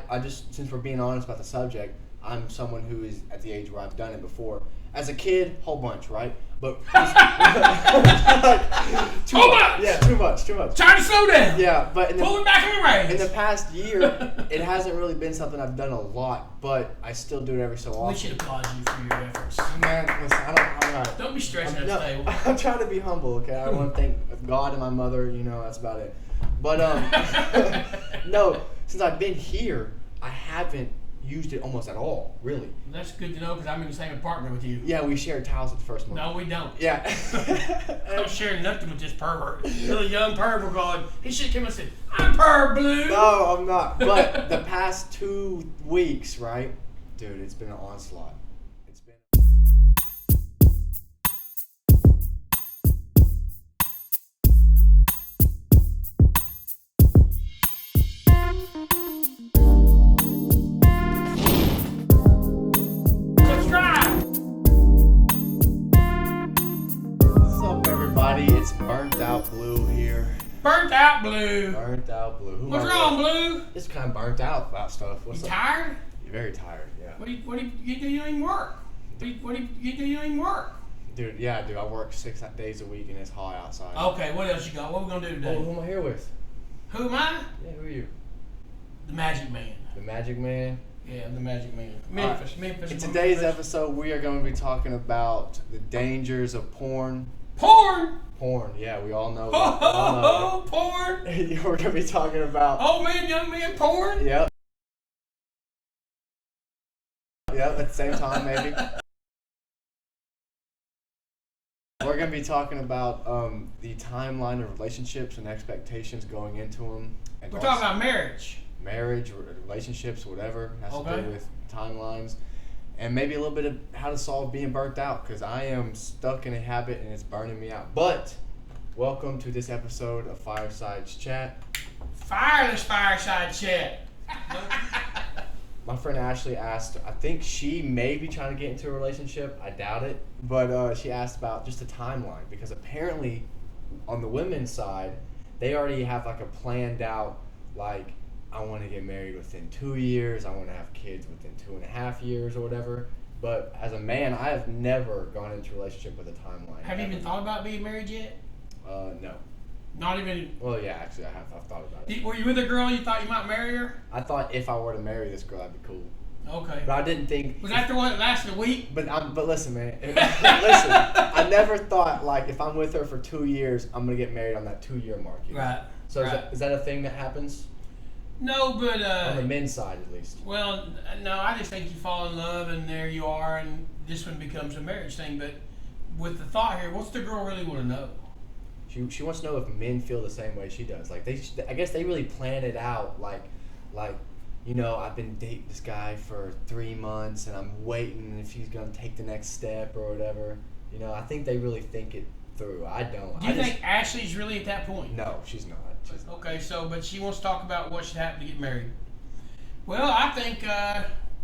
I just, since we're being honest about the subject, I'm someone who is at the age where I've done it before. As a kid, whole bunch, right? But too much. Yeah, too much. Trying to slow down. Yeah, but Pull it back in the reins. in the past year, it hasn't really been something I've done a lot, but I still do it every so often. We should applaud you for your efforts. Man, listen, I'm not. Don't be stressing at the table. I'm trying to be humble, okay? I want to thank God and my mother, that's about it. But, no, since I've been here, I haven't used it almost at all, really. That's good to know because I'm in the same apartment with you. Yeah, we shared towels at the first month. No, we don't. Yeah. I'm sharing nothing with this pervert. Little young pervert going, he should come and say, I'm perv blue. No, I'm not. But the past 2 weeks, right? Dude, it's been an onslaught. It's been... What's up, everybody? It's Burnt Out Blue here. Burnt out blue. Burnt Out Blue. What's wrong, Blue? Just kind of burnt out about stuff. What's You up? tired? You're very tired, yeah. What do you do? You don't even work. What do you do? You don't even work. Dude, I work 6 days a week and it's hot outside. Okay, what else you got? What we gonna do today? Oh, who am I here with? Who am I? Yeah, who are you? The Magic Man. The Magic Man. Yeah, I'm the Magic Man. Memphis. In today's episode, we are going to be talking about the dangers of porn. Porn. Porn, yeah, we all know. Oh, porn. We're going to be talking about. Old man, young man, porn. Yep. Yep, at the same time, maybe. We're going to be talking about the timeline of relationships and expectations going into them. And We're talking about marriage. Marriage, relationships, whatever has to Okay. do with timelines, and maybe a little bit of how to solve being burnt out, because I am stuck in a habit and it's burning me out. But welcome to this episode of Firesides Chat. Fireless fireside chat. My friend Ashley asked, I think she may be trying to get into a relationship. I doubt it, but she asked about just a timeline, because apparently on the women's side, they already have like a planned out, like, I want to get married within 2 years. I want to have kids within 2.5 years or whatever. But as a man, I have never gone into a relationship with a timeline. Have you even thought about being married yet? No. Not even. Well, yeah, actually, I have. I've thought about it. Were you with a girl you thought you might marry her? I thought if I were to marry this girl, that'd be cool. Okay. But I didn't think. Was that the one that lasted a week? But listen, man. Listen, I never thought, like, if I'm with her for 2 years, I'm gonna get married on that 2-year mark. You know? Right. So right. Is that a thing that happens? No, but On the men's side, at least. well, no, I just think you fall in love and there you are, and this one becomes a marriage thing. But with the thought here, what's the girl really want to know? She wants to know if men feel the same way she does. Like I guess they really plan it out. Like, I've been dating this guy for 3 months and I'm waiting if he's gonna take the next step or whatever. I think they really think it through. I don't. Do you think Ashley's really at that point? No, she's not. Okay, but she wants to talk about what should happen to get married. Well, I think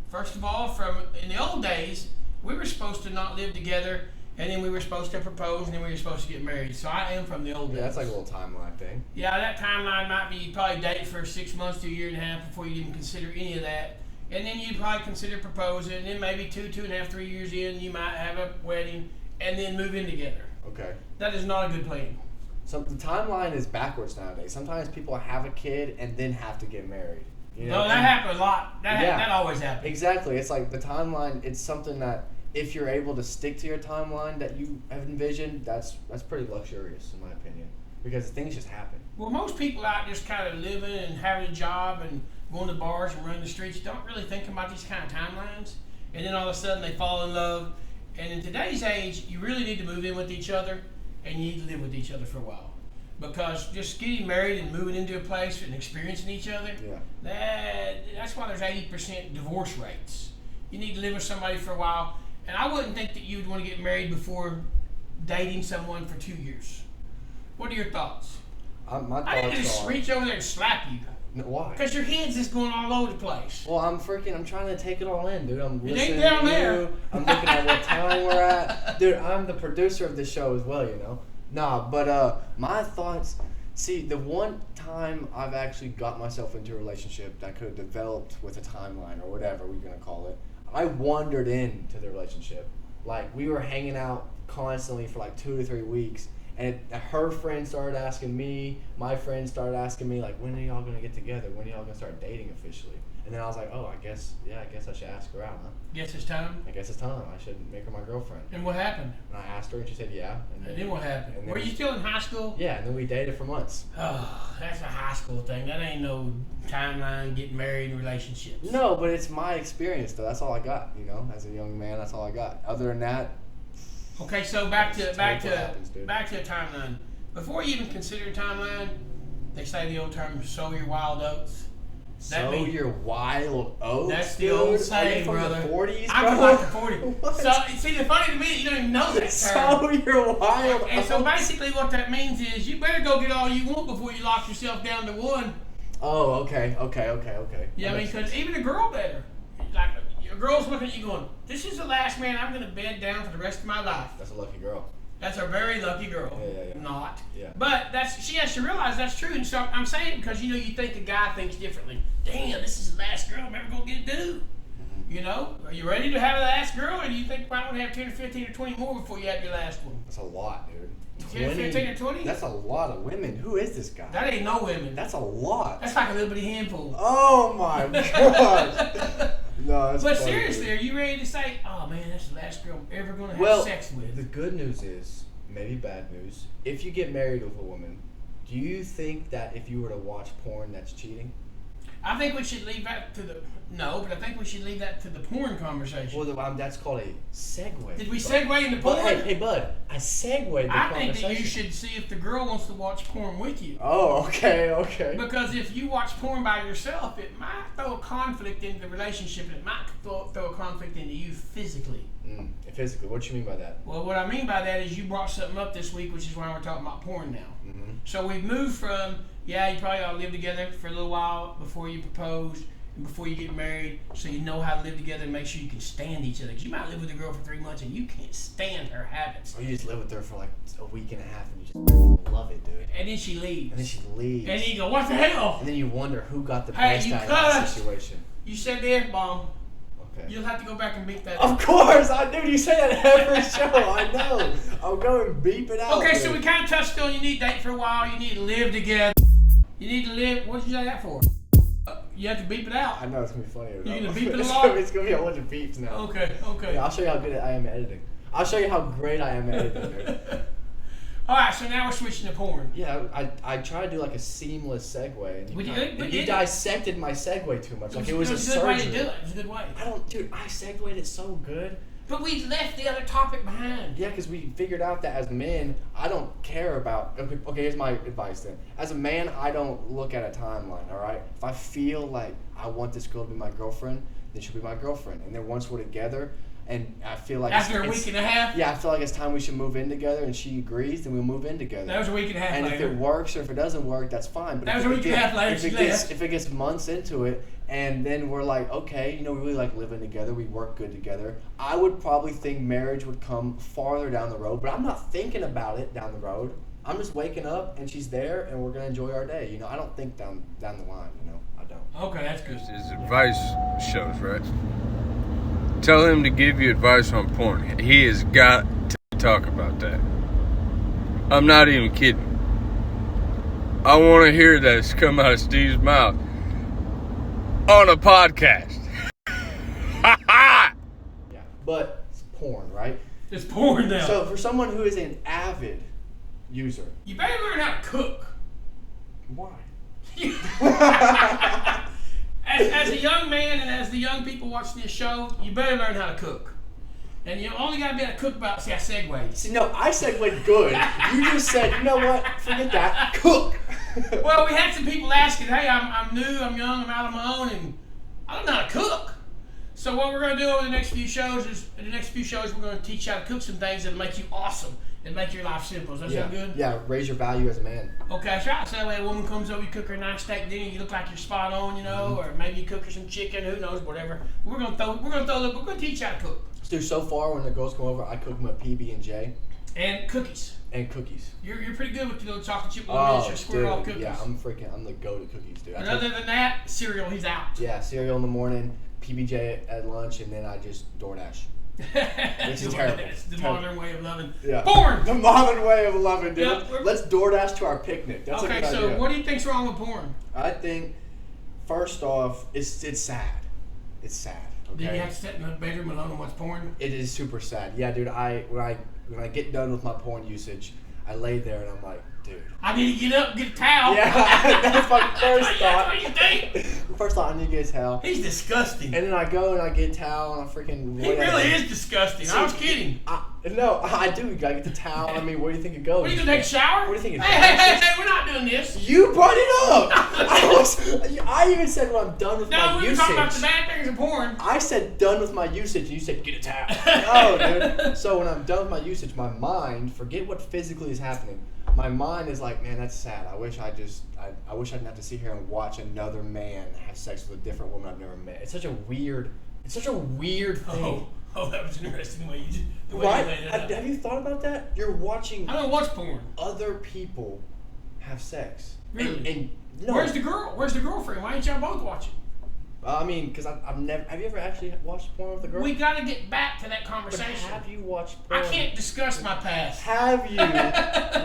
first of all, from in the old days, we were supposed to not live together. And then we were supposed to propose, and then we were supposed to get married. So I am from the old days. Yeah, that's like a little timeline thing. Yeah, that timeline might be you probably date for 6 months to a year and a half before you even consider any of that. And then you'd probably consider proposing, and then maybe 2.5, 3 years in, you might have a wedding, and then move in together. Okay. That is not a good plan. So the timeline is backwards nowadays. Sometimes people have a kid and then have to get married. No, that happens a lot. That always happens. Exactly. It's like the timeline, it's something that if you're able to stick to your timeline that you have envisioned, that's pretty luxurious in my opinion, because things just happen. Well, most people out just kind of living and having a job and going to bars and running the streets don't really think about these kind of timelines. And then all of a sudden they fall in love. And in today's age, you really need to move in with each other and you need to live with each other for a while. Because just getting married and moving into a place and experiencing each other, that's why there's 80% divorce rates. You need to live with somebody for a while. And I wouldn't think that you would want to get married before dating someone for 2 years. What are your thoughts? My thoughts I didn't just are, reach over there and slap you. No, why? Because your head's just going all over the place. Well, I'm trying to take it all in, dude. I'm It listening ain't down to there. you. I'm looking at what time we're at. Dude, I'm the producer of this show as well, Nah, but my thoughts, See, the one time I've actually got myself into a relationship that could have developed with a timeline or whatever we're gonna call it, I wandered into the relationship. Like, we were hanging out constantly for like 2 to 3 weeks, and her friend started asking me, my friend started asking me, like, when are y'all gonna get together? When are y'all gonna start dating officially? And then I was like, oh, I guess I should ask her out, huh? Guess it's time. I guess it's time. I should make her my girlfriend. And what happened? And I asked her, and she said, yeah. And then what happened? And then Were you still in high school? Yeah, and then we dated for months. Oh, that's a high school thing. That ain't no timeline, getting married, and relationships. No, but it's my experience, though. That's all I got, you know? As a young man, that's all I got. Other than that... Okay, so back to a happens, timeline. Before you even consider a timeline, they say the old term, sow your wild oats. Sow your wild oats. That's the old saying, from brother. The 40s, I'm from like the 40s. What? So, see, the funny to me is you don't even know that term. Sow your wild oats. And so basically what that means is you better go get all you want before you lock yourself down to one. Oh, okay. Yeah, I mean, because even a girl better. Like, a girl's looking at you going, this is the last man I'm going to bed down for the rest of my life. That's a lucky girl. That's a very lucky girl. Yeah. Not. Yeah. But she has to realize that's true. And so I'm saying because, you think a guy thinks differently. Damn, this is the last girl I'm ever going to get to do. You know? Are you ready to have the last girl? Or do you think I'm going to have 10 or 15 or 20 more before you have your last one? That's a lot, dude. 10 or 15 or 20? That's a lot of women. Who is this guy? That ain't no women. That's a lot. That's like a little bitty handful. Oh my gosh. No, that's But funny, seriously, dude. are you ready to say, oh man, that's the last girl I'm ever going to have Well, sex with? the good news is, maybe bad news, if you get married with a woman, do you think that if you were to watch porn, that's cheating? I think we should leave that to the... No, but I think we should leave that to the porn conversation. Well, that's called a segue. Did we bud. segue into porn? But, hey, bud, I segued the I conversation. think that you should see if the girl wants to watch porn with you. Oh, okay. Because if you watch porn by yourself, it might throw a conflict into the relationship, and it might throw a conflict into you physically. Physically, what do you mean by that? Well, what I mean by that is you brought something up this week, which is why we're talking about porn now. Mm-hmm. So we've moved from, you probably ought to live together for a little while before you propose and before you get married, so you know how to live together and make sure you can stand each other. Because you might live with a girl for 3 months and you can't stand her habits. Or you just live with her for like a week and a half and you just love it, dude. And then she leaves. And then she leaves. And then you go, what the hell? And then you wonder who got the Hey, best you out of that cussed. situation. You said the F-bomb. Okay. You'll have to go back and beat that. Of course, dude, you say that every show. I know. I'll go and beep it out. Okay, dude. so we kind of touched on you need to date for a while. You need to live together. You need to live. What did you say that for? You have to beep it out. I know it's gonna be funny. You gonna beep it a lot? It's gonna be a bunch of beeps now. Okay. Yeah, I'll show you how good I am at editing. I'll show you how great I am at editing, dude. All right, so now we're switching to porn. Yeah, I tried to do like a seamless segue, and But you dissected my segue too much. Like it was a good surgery. way to do it. It was a good way. Dude, I segued it so good. But we left the other topic behind. Yeah, because we figured out that as men, I don't care about... Okay, here's my advice then. As a man, I don't look at a timeline, all right? If I feel like I want this girl to be my girlfriend, then she'll be my girlfriend. And then once we're together, and I feel like... After a week and a half? Yeah, I feel like it's time we should move in together, and she agrees, then we'll move in together. That was a week and a half and later. if it works or if it doesn't work, that's fine. But that was a week and a half later. If it gets months into it, and then we're like, okay, we really like living together. We work good together. I would probably think marriage would come farther down the road, but I'm not thinking about it down the road. I'm just waking up and she's there and we're gonna enjoy our day. I don't think down the line. I don't. Okay, that's good. His advice shows, right? Tell him to give you advice on porn. He has got to talk about that. I'm not even kidding. I want to hear this come out of Steve's mouth on a podcast. Yeah, but it's porn, right? It's porn now. So for someone who is an avid user, you better learn how to cook. why? As a young man and as the young people watching this show, you better learn how to cook. And you only got to be able to cook about, see, I segued. See, no, I segued good. You just said, you know what? Forget that. Cook. Well, we had some people asking, hey, I'm new, I'm young, I'm out on my own, and I don't know how to cook. So what we're going to do over the next few shows is, we're going to teach you how to cook some things that'll make you awesome and make your life simple. Does that sound good? Yeah, raise your value as a man. Okay, that's right. So that way a woman comes over, you cook her a nice steak dinner, you look like you're spot on, or maybe you cook her some chicken, who knows, whatever. We're gonna teach you how to cook. Dude, so far when the girls come over, I cook them a PB&J. And cookies. And cookies. You're pretty good with the little chocolate chip little Oh, miniature square off dude, cookies. yeah, I'm the goat at cookies, dude. And other than that, cereal, he's out. Yeah, cereal in the morning, PBJ at lunch, and then I just DoorDash. Which is terrible. It's the Terrible. modern way of loving. Yeah. Porn! The modern way of loving, dude. Yeah, Let's DoorDash to our picnic. That's a Okay, good so idea. what do you think's wrong with porn? I think, first off, it's sad. It's sad. Do Okay. you have to sit in the bedroom alone and watch porn? It is super sad. Yeah, dude. When I get done with my porn usage, I lay there and I'm like, dude. I need to get up and get a towel. Yeah, that's my first That's thought. what you think? First thought, I need to get a towel. He's disgusting. And then I go and I get a towel and I freaking. He really is disgusting. I was kidding. No, I do. You gotta get the towel. I mean, where do you think it goes? What, are you gonna take a shower? What do you think? Hey, we're not doing this. You brought it up. I even said when I'm done with No, my we were usage. talking about the bad things of porn. I said done with my usage, and you said get a towel. No, dude. So when I'm done with my usage, my mind, forget what physically is happening. My mind is like, man, that's sad. I wish I didn't have to sit here and watch another man have sex with a different woman I've never met. It's such a weird thing. Oh, that was an interesting way you Right? laid it out. Have you thought about that? You're watching I don't watch porn. other people have sex. Really? And no. Where's the girl? Where's the girlfriend? Why ain't y'all both watching? I mean, because I've never. Have you ever actually watched porn with a girl? We got to get back to that But conversation. have you watched porn? I can't discuss my past. Have you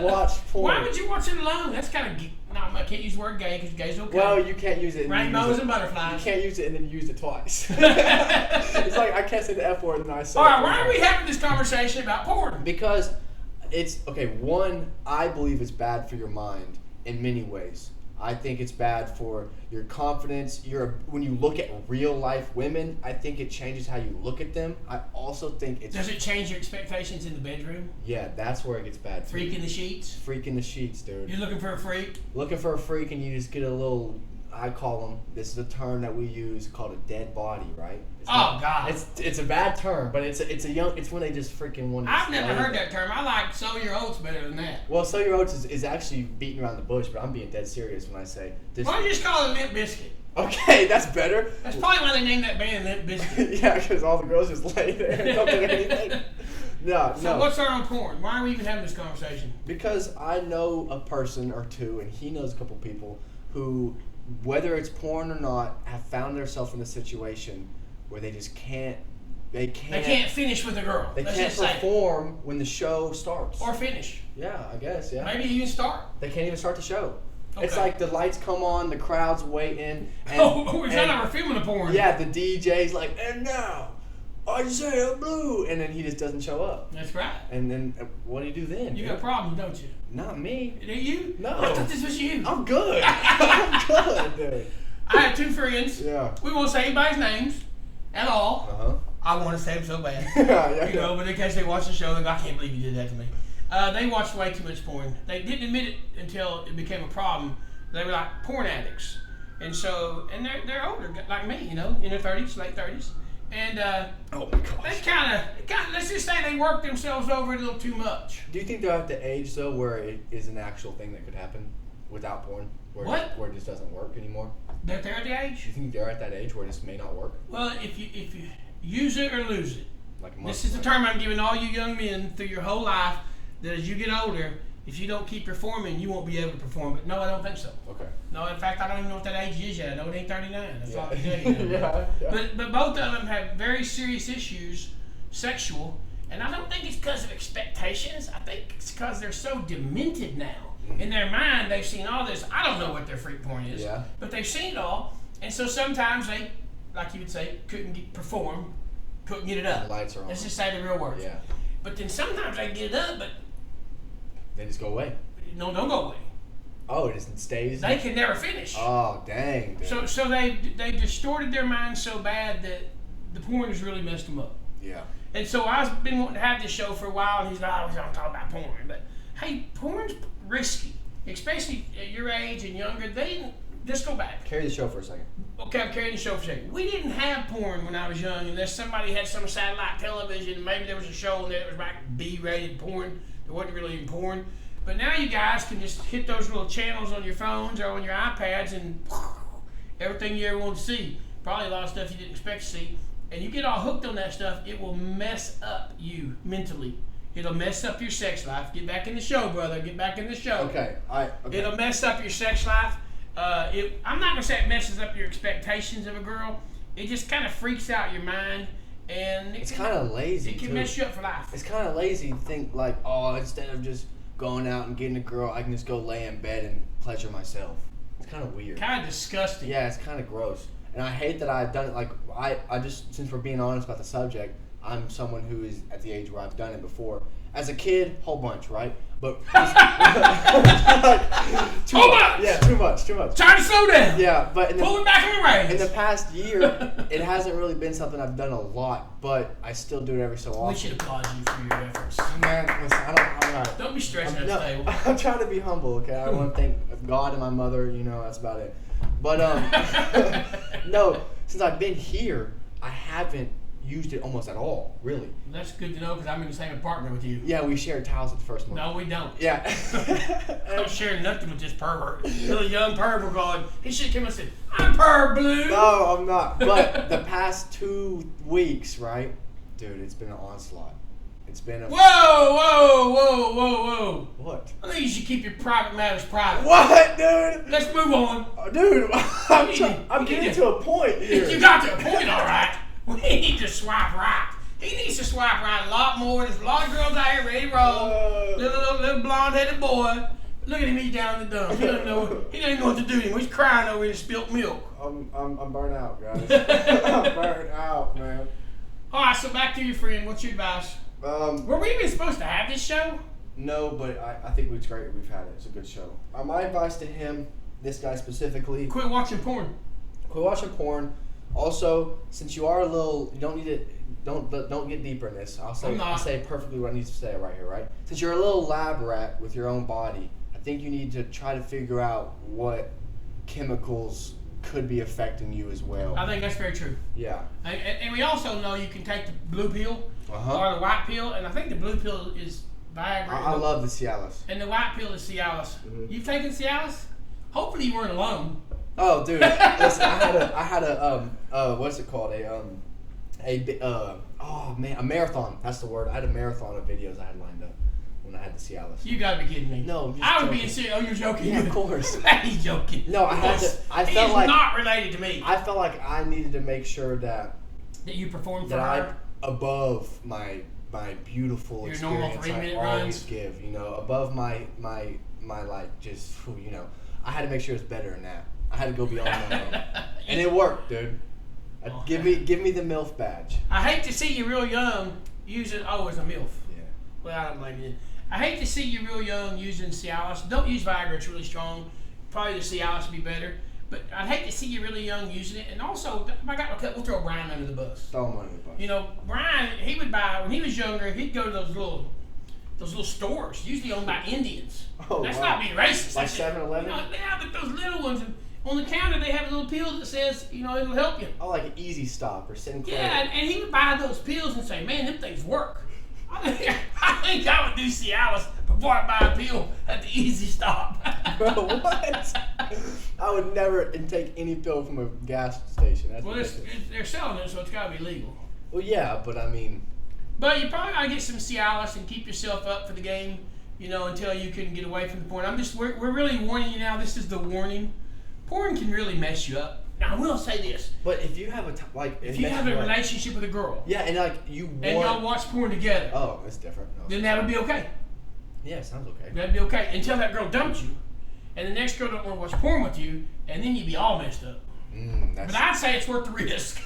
watched porn? Why would you watch it alone? That's kind of no. I can't use the word gay because gay's okay. Well, you can't use it. And then Rainbows use it. and You butterflies. can't use it and then you used it twice. It's like I can't say the F word and then I say. All right, it why three are we times. having this conversation about porn? Because it's okay. One, I believe it's bad for your mind in many ways. I think it's bad for your confidence. When you look at real life women, I think it changes how you look at them. I also think it's Does it change your expectations in the bedroom? yeah, that's where it gets bad. too. Freak in the sheets? Freak in the sheets, dude. You're looking for a freak? Looking for a freak and you just get a little. I call them. This is a term that we use called a dead body, right? It's Oh, God. It's a bad term, but it's a young. It's when they just freaking want to. I've never slay heard them. that term. I like sow your oats better than that. Well, Sow Your Oats is actually beating around the bush, but I'm being dead serious when I say this. Why don't you just call it Limp Bizkit? Okay, that's better. That's probably why they named that band Limp Bizkit. Yeah, because all the girls just lay there and don't do anything. No, So no. what's our own porn? Why are we even having this conversation? Because I know a person or two, and he knows a couple people who, whether it's porn or not, have found themselves in a situation where they just can't. They can't finish with a girl. They Let's can't just say. perform when the show starts. Or finish. Yeah, I guess. Yeah. Maybe even start. They can't even start the show. It's Okay. like the lights come on, the crowd's waiting. And, Oh, we found out we're filming a porn. yeah, the DJ's like, and now, Isaiah Blue, and then he just doesn't show up. That's right. And then what do you do then? You dude? got problems, don't you? Not me. Do you? No. I thought this was you. I'm good. I'm good, dude. I had two friends. Yeah. We won't say anybody's names at all. Uh huh. I want to say them so bad. Yeah. You know, but in case they watch the show, they go, I can't believe you did that to me. They watched way too much porn. They didn't admit it until it became a problem. They were like porn addicts. And so, and they're older, like me, you know, in their 30s, late 30s. And Oh my they gosh. kind of, let's just say they worked themselves over a little too much. Do you think they're at the age though where it is an actual thing that could happen without porn? Where What? Where it just doesn't work anymore? They're at the Do age? you think they're at that age where this may not work? Well, if you use it or lose it. Like a This is the term I'm giving all you young men through your whole life, that as you get older, if you don't keep performing, you won't be able to perform. But no, I don't think so. Okay. No, in fact, I don't even know what that age is yet. I know it ain't 39. That's all I Yeah. can tell you. Yeah. But both of them have very serious issues, sexual, and I don't think it's because of expectations. I think it's because they're so demented now. In their mind, they've seen all this. I don't know what their freak porn is, Yeah. but they've seen it all, and so sometimes they, like you would say, couldn't perform, couldn't get it up. The lights are on. Let's just say the real words. Yeah. But then sometimes they get it up, but They just go away. no, don't go away. Oh, it just stays. They can never finish. Oh dang. Dude. So they distorted their minds so bad that the porn has really messed them up. Yeah. And so I've been wanting to have this show for a while, and he's like, I was going to talk about porn. But hey, porn's risky, especially at your age and younger. Let's go back. Carry the show for a second. Okay, I'm carrying the show for a second. We didn't have porn when I was young unless somebody had some satellite television, and maybe there was a show in there that was like B-rated porn. There wasn't really even porn. But now you guys can just hit those little channels on your phones or on your iPads and everything you ever want to see. Probably a lot of stuff you didn't expect to see. And you get all hooked on that stuff, it will mess up you mentally. It'll mess up your sex life. Get back in the show, brother. Get back in the show. Okay. It'll mess up your sex life. I'm not gonna say it messes up your expectations of a girl. It just kind of freaks out your mind, and It's kind of lazy. it can too. mess you up for life. It's kind of lazy to think like, oh, instead of just going out and getting a girl, I can just go lay in bed and pleasure myself. It's kind of weird. Kind of disgusting. Yeah, it's kind of gross. And I hate that I've done it. Like, I just, since we're being honest about the subject, I'm someone who is at the age where I've done it before. As a kid, whole bunch, right? But too Whole much. bunch! Yeah, too much. Try to slow down. Yeah, but Pull it back in the reins. in the past year, it hasn't really been something I've done a lot, but I still do it every so We often. should applaud you for your efforts. Man, listen, I'm not. Don't be stressing I'm, at the table. I'm trying to be humble, okay? I want to thank God and my mother, that's about it. But, no, since I've been here, I haven't used it almost at all, really. That's good to know because I'm in the same apartment with you. Yeah, we shared towels at the first month. No, we don't. Yeah. I'm not sharing nothing with this pervert. Little young pervert going, he should come and say, I'm perv blue. No, I'm not. But the past 2 weeks, right? Dude, it's been an onslaught. It's been a... Whoa. What? I think you should keep your private matters private. What, dude? Let's move on. Dude, I'm getting to a point here. You got to a point, all right. We need to swipe right. He needs to swipe right a lot more. There's a lot of girls out here ready to roll. Little blonde-headed boy. Look at him, he's down in the dumps. He doesn't know what to do anymore. He's crying over his spilt milk. I'm burnt out, guys. I'm burnt out, man. All right, so back to your friend. What's your advice? Were we even supposed to have this show? No, but I think it's great that we've had it. It's a good show. My advice to him, this guy specifically, Quit watching porn. quit watching porn. Also, since you are a little, you don't need it. Don't get deeper in this. I'll say perfectly what I need to say right here, right? Since you're a little lab rat with your own body, I think you need to try to figure out what chemicals could be affecting you as well. I think that's very true. Yeah. And we also know you can take the blue pill Uh-huh. or the white pill, and I think the blue pill is Viagra. I love the Cialis. And the white pill is Cialis. Mhm. You've taken Cialis? Hopefully you weren't alone. Oh, dude! Listen, I had a what's it called? A marathon. That's the word. I had a marathon of videos I had lined up when I had the Cialis. You gotta be kidding me. No, I'm just I was joking. being serious. Oh, you're joking. Yeah, of course. He's joking. No, I had to. I He felt is like not related to me. I felt like I needed to make sure that That you performed for that her. I above my beautiful Your normal experience 3-minute I always runs? give. Above my like just I had to make sure it's better than that. I had to go beyond my own, and it worked, dude. Oh, Give me the MILF badge. I hate to see you real young using. Oh, it's a MILF. Yeah. Well, I don't blame you. I hate to see you real young using Cialis. Don't use Viagra; it's really strong. Probably the Cialis would be better. But I'd hate to see you really young using it. And also, we'll throw Brian under the bus. Throw him under the bus. Brian, he would buy when he was younger. He'd go to those little stores, usually owned by Indians. Oh, That's wow. not being racist. Like That's 7-Eleven? Yeah, but those little ones. And on the counter, they have a little pill that says, it'll help you. Oh, like an Easy Stop or Sinclair. Yeah, and he would buy those pills and say, man, them things work. I think I would do Cialis before I buy a pill at the Easy Stop. Bro, what? I would never take any pill from a gas station. That's Well, ridiculous. they're selling it, so it's got to be legal. Well, yeah, but I mean, But you probably got to get some Cialis and keep yourself up for the game, until you can get away from the porn. We're really warning you now. This is the warning. Porn can really mess you up. Now, I will say this. but if you have If you have a relationship with a girl yeah, and you want, and y'all watch porn together, oh, it's different. No. then that'll be okay. Yeah, sounds okay. That'd be okay until that girl dumps you, and the next girl don't want to watch porn with you, and then you'd be all messed up. That's, But I'd say it's worth the risk.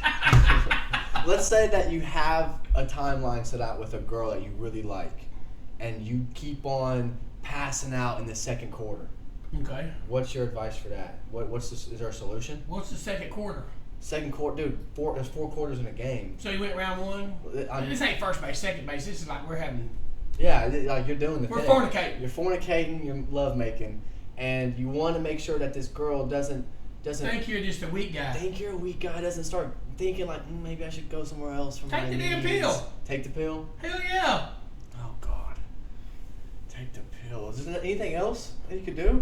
let's say that you have a timeline set out with a girl that you really like, and you keep on passing out in the second quarter. Okay. What's your advice for that? Is there a solution? What's the second quarter? Second quarter, dude. There's 4 quarters in a game. So you went round one. This ain't first base, second base. This is like we're having. Yeah, like you're doing the We're thing. fornicating. You're fornicating. You're love making, and you want to make sure that this girl doesn't Think you're just a weak guy. think you're a weak guy. Doesn't start thinking like maybe I should go somewhere else for Take my the damn needs. pill. Take the pill. Hell yeah. Oh God. Take the pill. Is there anything else that you could do?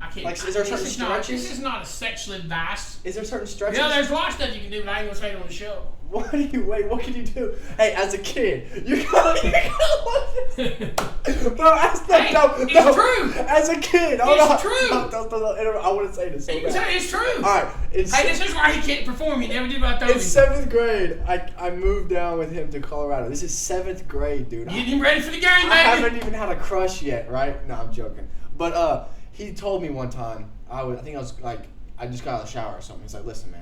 I can't. Like, is there certain stretches? This is not a sexual advice. Is there certain stretches? Yeah, there's a lot of stuff you can do, but I ain't gonna say it on the show. What can you do? Hey, as a kid, you gotta Bro, it's true. As a kid, It's true. I want to say this so bad. It's true. All right, Hey, this is why he can't perform. He never did what I told in him. 7th grade, I moved down with him to Colorado. This is 7th grade, dude. Getting him ready for the game, I baby. haven't even had a crush yet, right? No, I'm joking. But he told me one time, I just got out of the shower or something. He's like, listen.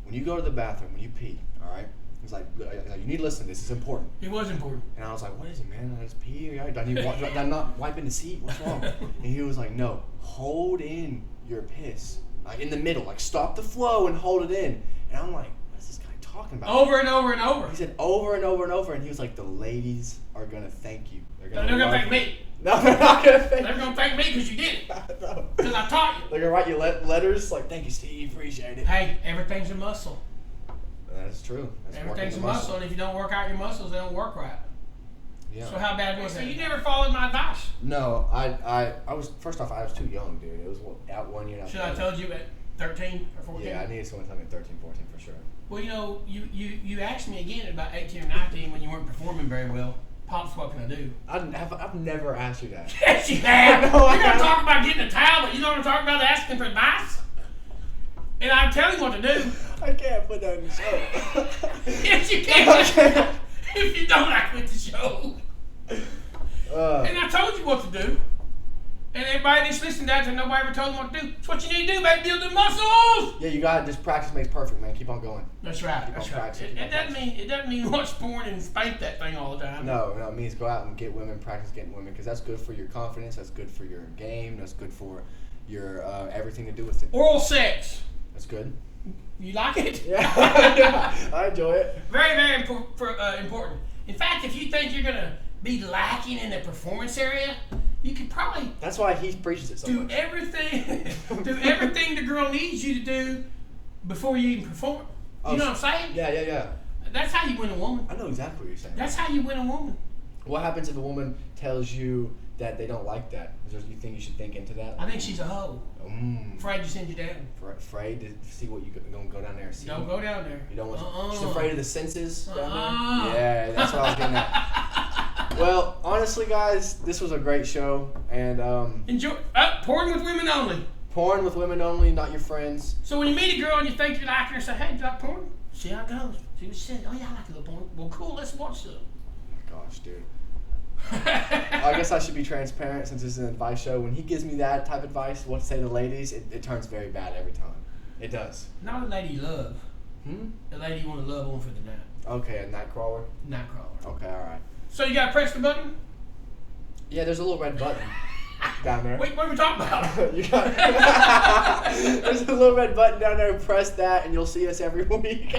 When you go to the bathroom, when you pee, all right? He's like, you need to listen to this. It's important. It was important. And I was like, what is it, man? I just pee? Do I not wipe in the seat? What's wrong? And he was like, no, hold in your piss. Like in the middle. Like stop the flow and hold it in. And I'm like, what is this guy talking about? Over and over and over. He said over and over and over. And he was like, the ladies are going to thank you. They're going to thank me. No, they're not going to thank you. They're going to thank me because you did it. No. Because I taught you. They're going to write you letters like, thank you, Steve. Appreciate it. Hey, everything's a muscle. That's true. That's Everything's a muscle, and if you don't work out your muscles, they don't work right. Yeah. So how bad was it? So you never followed my advice? No, I was, first off, I was too young, dude. It was out 1 year. Should I have told you at 13 or 14? Yeah, I needed someone to tell me at 13, 14 for sure. Well, you asked me again at about 18 or 19 when you weren't performing very well. Pops, what can I do? I've never asked you that. Yes, you have. No, You're going to talk about getting a towel, but you don't want to talk about asking for advice? And I tell you what to do. I can't put that in the show. Yes, you can. If you don't, I quit the show. And I told you what to do. And everybody just listened to that and nobody ever told them what to do. It's what you need to do, baby. Build the muscles. Yeah, you got it. Just practice makes perfect, man. Keep on going. That's right. Keep That's on right. practicing. It doesn't mean watch porn and spank that thing all the time. No, it means go out and get women, practice getting women, because that's good for your confidence. That's good for your game. That's good for your everything to do with it. Oral sex. That's good. You like it? Yeah, yeah, I enjoy it. Very, very important. In fact, if you think you're gonna be lacking in the performance area, you could probably That's why he preaches it so do much. everything the girl needs you to do before you even perform. You know what I'm saying? Yeah. That's how you win a woman. I know exactly what you're saying. That's how you win a woman. What happens if a woman tells you that they don't like that? You think you should think into that? I think she's a hoe. Afraid to send you down. Afraid to see what you gonna go down there and see. Don't go down there. You don't want. She's afraid of the senses down Uh-uh. there. Yeah, that's what I was getting at. Well, honestly, guys, this was a great show, and Enjoy. Porn with women only. porn with women only, not your friends. So when you meet a girl and you think you like her, say, "Hey, do you like porn?" See how it goes. See what she says. Oh yeah, I like a little porn. Well, cool. Let's watch some. Gosh, dude. I guess I should be transparent since this is an advice show. When he gives me that type of advice, what to say to ladies, it turns very bad every time. It does. Not a lady you love. A lady you want to love on for the night. Okay, a nightcrawler. Nightcrawler. Okay, all right. So you gotta press the button. Yeah, there's a little red button down there. Wait, what are we talking about? You got there's a little red button down there. Press that, and you'll see us every week,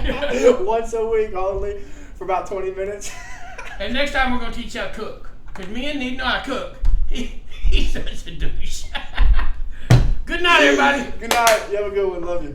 once a week only, for about 20 minutes. And next time we're gonna teach you how to cook. Cause men need to know how to cook. He's such a douche. Good night, everybody. Good night. You have a good one. Love you.